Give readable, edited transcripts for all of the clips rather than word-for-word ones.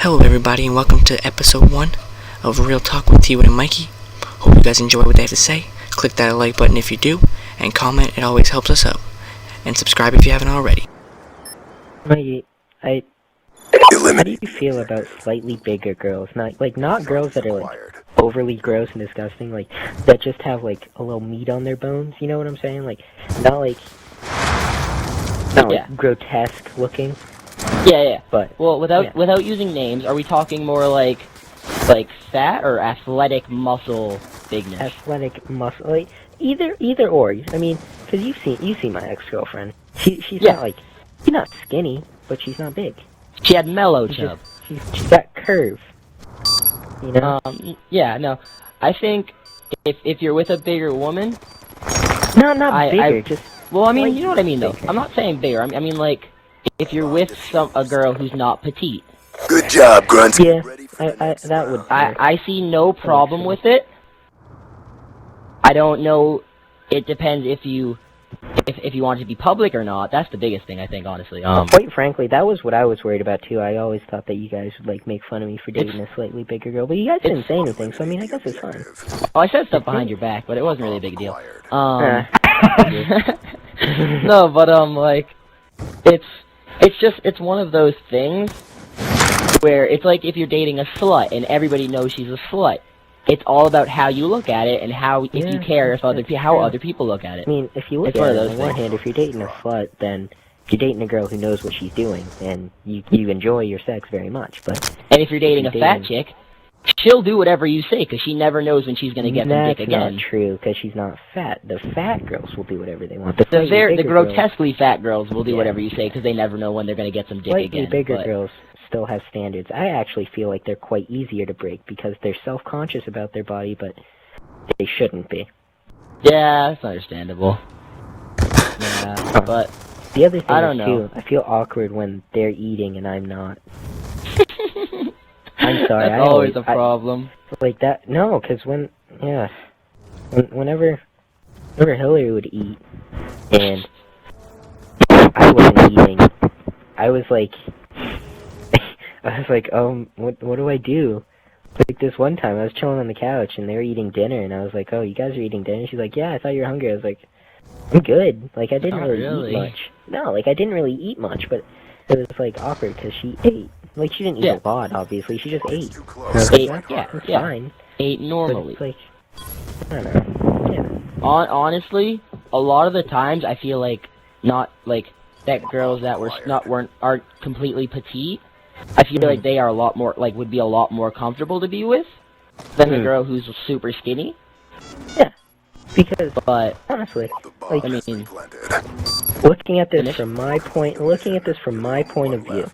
Hello everybody and welcome to episode 1 of Real Talk with T and Mikey. Hope you guys enjoy what they have to say. Click that like button if you do, and comment, it always helps us out. And subscribe if you haven't already. Mikey, how do you feel about slightly bigger girls? Not girls that are overly gross and disgusting, that just have a little meat on their bones, you know what I'm saying? Not grotesque looking. Yeah. But without using names, are we talking more like fat or athletic muscle bigness? Athletic muscle, either or. I mean, because you see my ex-girlfriend. She's not skinny, but she's not big. She had mellow chub. She's got curve. You know? No. I think if you're with a bigger woman... No, not bigger, Well, I mean, you know what I mean, though. I'm not saying bigger. I mean, if you're with a girl who's not petite. Good job, Grunt. Yeah, that would... I see no problem with it. I don't know... It depends if you want it to be public or not. That's the biggest thing, I think, honestly. Quite frankly, that was what I was worried about, too. I always thought that you guys would, make fun of me for dating a slightly bigger girl. But you guys didn't say anything, so, I mean, I guess it's fine. Oh, I said stuff behind your back, but it wasn't really a big deal. No, but, it's one of those things where it's like if you're dating a slut and everybody knows she's a slut. It's all about how you look at it and if you care if how other people look at it. I mean, if you look at it on one hand, if you're dating a slut, then you're dating a girl who knows what she's doing, and you enjoy your sex very much. And if you're dating a fat chick, she'll do whatever you say, because she never knows when she's going to get some dick again. That's not true, because she's not fat. The fat girls will do whatever they want. The grotesquely fat girls will do whatever you say, because they never know when they're going to get some dick again. The bigger girls still have standards. I actually feel like they're quite easier to break, because they're self-conscious about their body, but they shouldn't be. Yeah, that's understandable. Yeah, but... The other thing I don't know. I feel awkward when they're eating and I'm not. I'm sorry. That's always a problem. No, because whenever Hillary would eat, and I wasn't eating, I was like, what do I do? This one time, I was chilling on the couch, and they were eating dinner, and I was like, oh, you guys are eating dinner? She's like, yeah, I thought you were hungry. I was like, I'm good. I didn't really eat much. No, I didn't really eat much, but it was, awkward, because she ate. She didn't eat a lot, obviously. She just ate. It's fine. Ate normally. But I don't know. Yeah. Honestly, a lot of the times, I feel that girls that aren't completely petite, I feel like they are a lot more, would be a lot more comfortable to be with than a girl who's super skinny. Yeah. Because, honestly, I mean, looking at this from my point of view,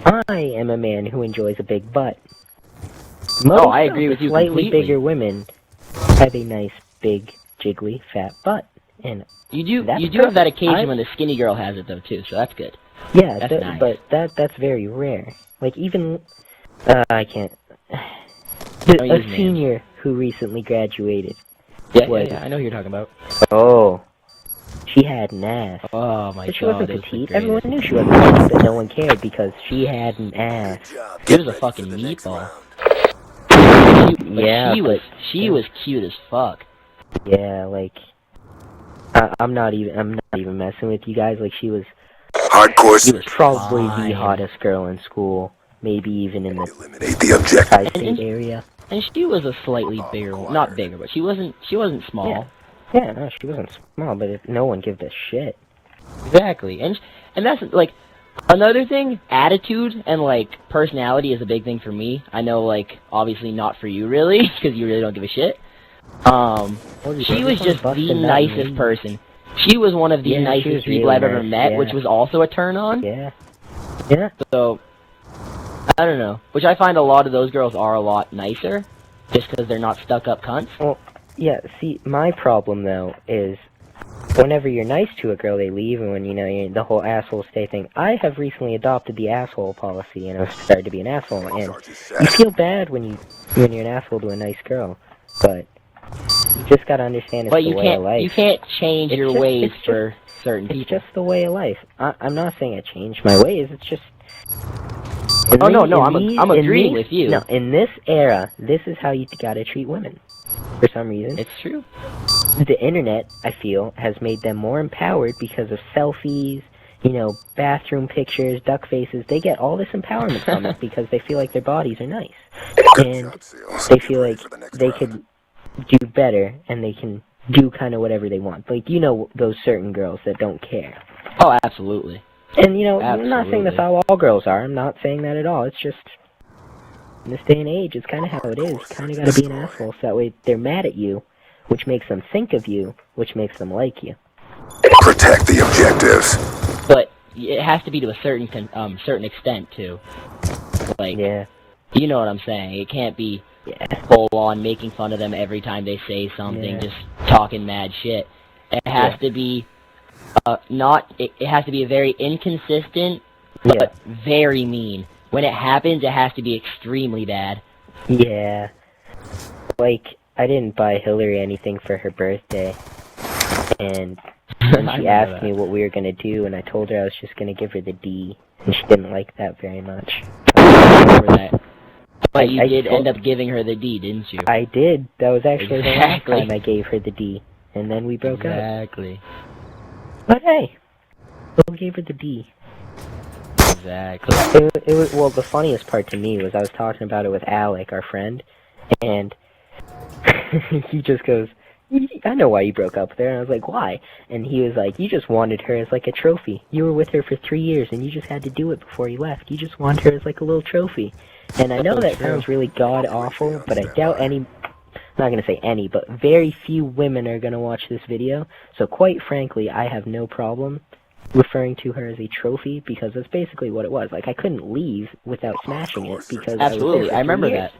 I am a man who enjoys a big butt. I agree with you completely. Slightly bigger women have a nice, big, jiggly, fat butt, and you do have that occasion when the skinny girl has it though too, so that's good. Yeah, that's nice. But that's very rare. Even I can't. A senior who recently graduated. Yeah, I know who you're talking about. Oh, she had an ass. Oh my god, she wasn't petite. Everyone knew she wasn't petite, but no one cared because she had an ass. She was a fucking meatball. She was cute as fuck. Yeah, I'm not even messing with you guys. She was hardcore. She was probably the hottest girl in school, maybe even in the tri-state area. And she was a slightly bigger, not bigger, but she wasn't small. Yeah, no, she wasn't small, but no one gives a shit. Exactly, and that's another thing. Attitude and personality is a big thing for me. I know, obviously not for you really, because you really don't give a shit. She was just the nicest person. She was one of the nicest people I've ever met, which was also a turn on. Yeah. So, I don't know. Which I find a lot of those girls are a lot nicer, just because they're not stuck-up cunts. Well, yeah, see, my problem, though, is whenever you're nice to a girl, they leave, and when, you're the whole asshole stay thing. I have recently adopted the asshole policy, and I've started to be an asshole, and you feel bad when you're an asshole to a nice girl, but you just gotta understand it's the way of life. You can't change your ways for certain people. It's just the way of life. I'm not saying I changed my ways, it's just... Oh no, I'm agreeing with you. No, in this era, this is how you gotta treat women. For some reason. It's true. The internet, I feel, has made them more empowered because of selfies, you know, bathroom pictures, duck faces. They get all this empowerment from it because they feel like their bodies are nice. And they feel like they could do better and they can do kind of whatever they want. Like, you know, those certain girls that don't care. Oh, absolutely. And, you know, I'm not saying that's how all girls are. I'm not saying that at all. It's just, in this day and age, it's kind of how it is. You kind of got to be an asshole so that way they're mad at you, which makes them think of you, which makes them like you. Protect the objectives. But it has to be to a certain extent, too. Like, yeah. You know what I'm saying. It can't be full on making fun of them every time they say something, just talking mad shit. It has to be it has to be a very inconsistent, but very mean. When it happens, it has to be extremely bad. Yeah. Like, I didn't buy Hillary anything for her birthday, and she asked me what we were going to do, and I told her I was just going to give her the D, and she didn't like that very much. But you did end up giving her the D, didn't you? I did. That was actually the last time I gave her the D, and then we broke up. Exactly. But hey, we gave her the D. Exactly. It was, well, the funniest part to me was I was talking about it with Alec, our friend, and he just goes, I know why you broke up with her. And I was like, why? And he was like, you just wanted her as like a trophy. You were with her for 3 years, and you just had to do it before you left. You just wanted her as like a little trophy. And I know that sounds really god-awful, but I doubt any, I'm not going to say any, but very few women are going to watch this video. So quite frankly, I have no problem referring to her as a trophy, because that's basically what it was. Like, I couldn't leave without smashing it, because absolutely, I remember years.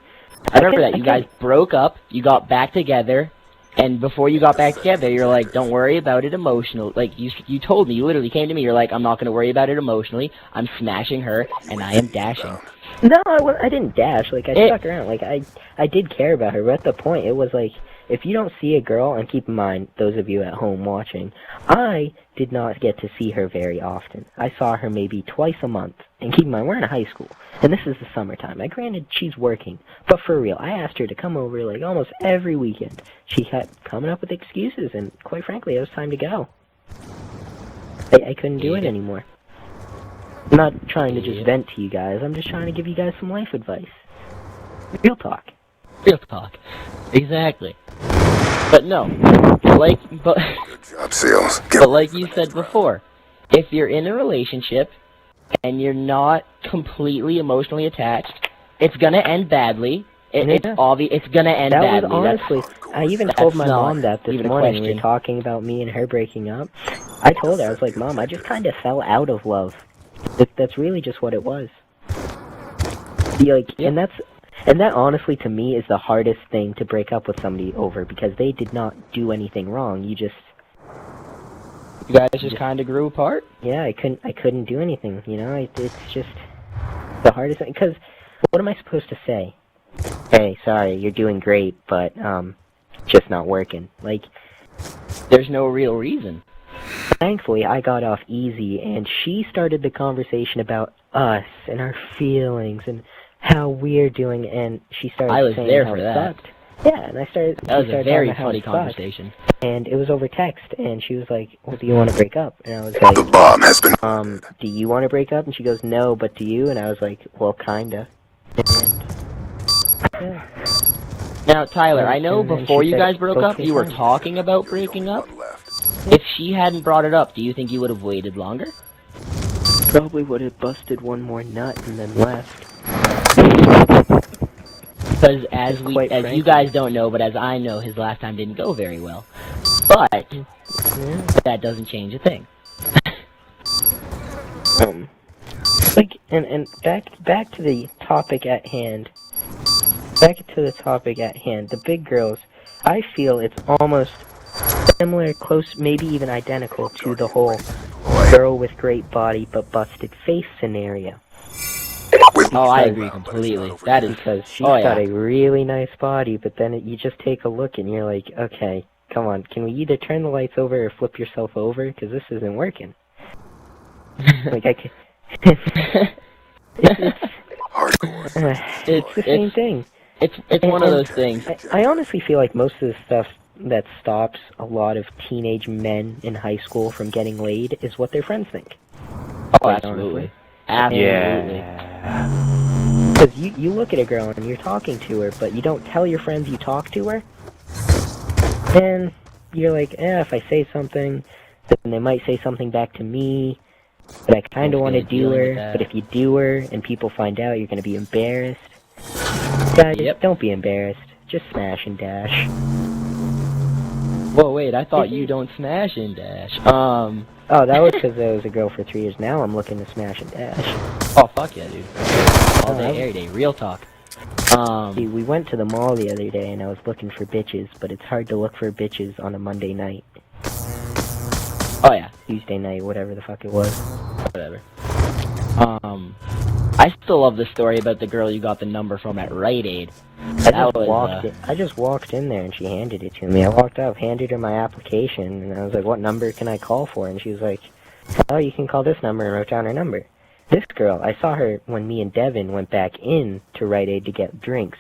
that. I remember that. You guys broke up, you got back together, and before you got back together, you're like, don't worry about it emotionally. Like, you told me, you literally came to me, you're like, I'm not going to worry about it emotionally, I'm smashing her, and I am dashing. No, I didn't dash. Like, I stuck around. Like, I did care about her, but at the point, it was like, if you don't see a girl, and keep in mind, those of you at home watching, I did not get to see her very often. I saw her maybe twice a month. And keep in mind, we're in high school, and this is the summertime. Now, granted, she's working, but for real, I asked her to come over, like, almost every weekend. She kept coming up with excuses, and quite frankly, it was time to go. I couldn't do it anymore. I'm not trying to just vent to you guys. I'm just trying to give you guys some life advice. Real talk. Real talk. Exactly. But no, but like you said before, if you're in a relationship and you're not completely emotionally attached, it's gonna end badly. It's obvious. It's gonna end badly. That was honestly. I even told my mom that this morning when we were talking about me and her breaking up. I told her, I was like, Mom, I just kind of fell out of love. That's really just what it was. And that honestly to me is the hardest thing to break up with somebody over, because they did not do anything wrong. You guys just kind of grew apart? Yeah, I couldn't do anything, you know? It's just the hardest thing, because what am I supposed to say? Hey, sorry, you're doing great, but just not working. Like, there's no real reason. Thankfully, I got off easy, and she started the conversation about us and our feelings and how we're doing, and she started saying how it sucked. Yeah, and I started. That was a very funny conversation. And it was over text, and she was like, "Well, do you want to break up?" And I was like, "The bomb has been." Do you want to break up? And she goes, "No, but do you?" And I was like, "Well, kinda." And yeah. Now, Tyler, I know before you guys broke up, you were talking about breaking up. If she hadn't brought it up, do you think you would have waited longer? Probably would have busted one more nut and then left. Because as you guys don't know, but as I know, his last time didn't go very well. But that doesn't change a thing. Like, and back to the topic at hand. Back to the topic at hand. The big girls. I feel it's almost similar, close, maybe even identical to the whole girl with great body but busted face scenario. Oh, I agree completely. That is because she's got a really nice body, but then you just take a look and you're like, okay, come on, can we either turn the lights over or flip yourself over? Because this isn't working. Like, Hardcore. It's the same thing. It's one of those things. I honestly feel like most of the stuff that stops a lot of teenage men in high school from getting laid is what their friends think. Oh, absolutely. Absolutely. Because you look at a girl and you're talking to her, but you don't tell your friends you talk to her. And you're like, if I say something, then they might say something back to me. But I kind of want to do her. But if you do her and people find out, you're going to be embarrassed. Guys, don't be embarrassed. Just smash and dash. Whoa, wait, I thought you don't smash and dash. Oh, that was because I was a girl for 3 years. Now I'm looking to smash and dash. Oh, fuck yeah, dude. All day, every day, real talk. See, we went to the mall the other day and I was looking for bitches, but it's hard to look for bitches on a Monday night. Oh yeah. Tuesday night, whatever the fuck it was. Whatever. I still love the story about the girl you got the number from at Rite Aid. I just walked in there and she handed it to me. I walked up, handed her my application, and I was like, what number can I call for? And she was like, oh, you can call this number, and wrote down her number. This girl, I saw her when me and Devin went back in to Rite Aid to get drinks.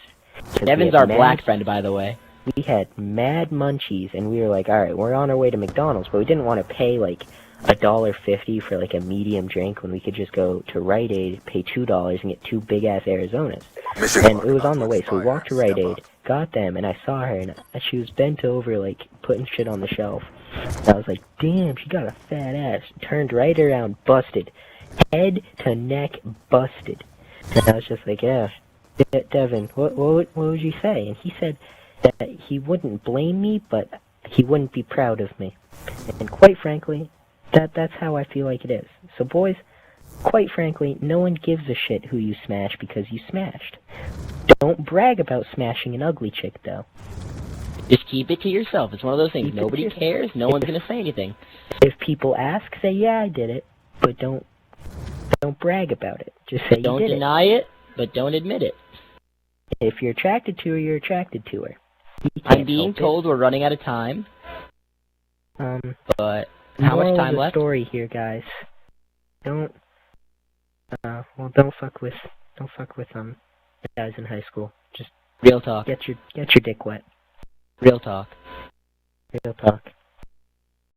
Devin's our black friend, by the way. We had mad munchies, and we were like, alright, we're on our way to McDonald's, but we didn't want to pay, like, $1.50 for, like, a medium drink when we could just go to Rite Aid, pay $2, and get 2 big-ass Arizonas. And it was on the way, so we walked to Rite Aid, got them, and I saw her, and she was bent over, like, putting shit on the shelf. And I was like, damn, she got a fat ass. Turned right around, busted. Head to neck, busted. And I was just like, yeah, Devin, what would you say? And he said that he wouldn't blame me, but he wouldn't be proud of me. And quite frankly, that's how I feel like it is. So boys, quite frankly, no one gives a shit who you smash because you smashed. Don't brag about smashing an ugly chick, though. Just keep it to yourself. It's one of those things. Nobody cares. No one's gonna say anything. If people ask, say, yeah, I did it. But don't brag about it. Just say you did it. Don't deny it, but don't admit it. If you're attracted to her, you're attracted to her. I'm being told we're running out of time. But how much time left? Story here, guys. Don't fuck with guys in high school. Just real talk. Get your dick wet. Real talk. Real talk.